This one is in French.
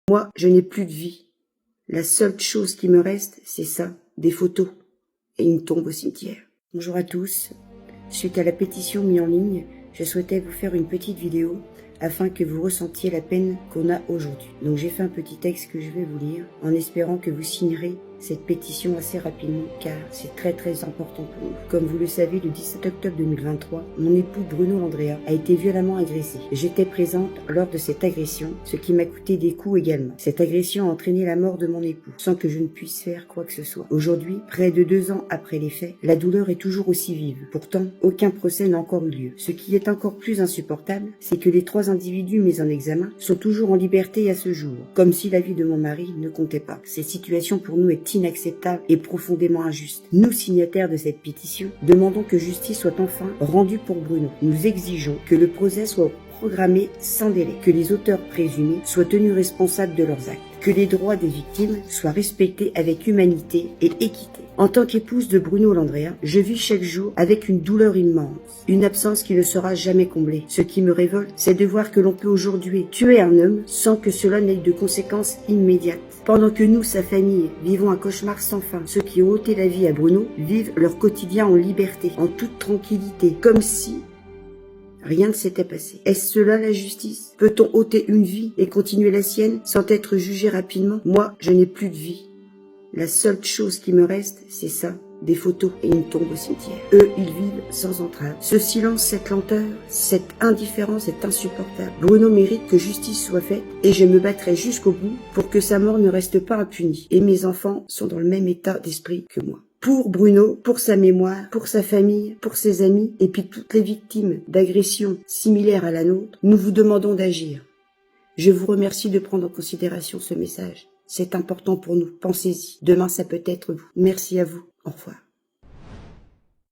Moi, je n'ai plus de vie. La seule chose qui me reste, c'est ça, des photos et une tombe au cimetière. Bonjour à tous. Suite à la pétition mise en ligne, je souhaitais vous faire une petite vidéo afin que vous ressentiez la peine qu'on a aujourd'hui. Donc j'ai fait un petit texte que je vais vous lire en espérant que vous signerez cette pétition assez rapidement car c'est très important pour nous. Comme vous le savez, le 17 octobre 2023, mon époux Bruno Landrea a été violemment agressé. J'étais présente lors de cette agression, ce qui m'a coûté des coups également. Cette agression a entraîné la mort de mon époux sans que je ne puisse faire quoi que ce soit. Aujourd'hui, près de 2 ans après les faits, la douleur est toujours aussi vive. Pourtant, aucun procès n'a encore eu lieu. Ce qui est encore plus insupportable, c'est que les 3 individus mis en examen sont toujours en liberté à ce jour, comme si la vie de mon mari ne comptait pas. Cette situation pour nous est inacceptable et profondément injuste. Nous, signataires de cette pétition, demandons que justice soit enfin rendue pour Bruno. Nous exigeons que le procès soit programmé sans délai, que les auteurs présumés soient tenus responsables de leurs actes, que les droits des victimes soient respectés avec humanité et équité. En tant qu'épouse de Bruno Landrea, je vis chaque jour avec une douleur immense, une absence qui ne sera jamais comblée. Ce qui me révolte, c'est de voir que l'on peut aujourd'hui tuer un homme sans que cela n'ait de conséquences immédiates. Pendant que nous, sa famille, vivons un cauchemar sans fin, ceux qui ont ôté la vie à Bruno vivent leur quotidien en liberté, en toute tranquillité, comme si rien ne s'était passé. Est-ce cela la justice? Peut-on ôter une vie et continuer la sienne sans être jugé rapidement? Moi, je n'ai plus de vie. La seule chose qui me reste, c'est ça, des photos et une tombe au cimetière. Eux, ils vivent sans entrave. Ce silence, cette lenteur, cette indifférence est insupportable. Bruno mérite que justice soit faite et je me battrai jusqu'au bout pour que sa mort ne reste pas impunie. Et mes enfants sont dans le même état d'esprit que moi. Pour Bruno, pour sa mémoire, pour sa famille, pour ses amis et puis toutes les victimes d'agressions similaires à la nôtre, nous vous demandons d'agir. Je vous remercie de prendre en considération ce message. C'est important pour nous. Pensez-y. Demain, ça peut être vous. Merci à vous. Au revoir.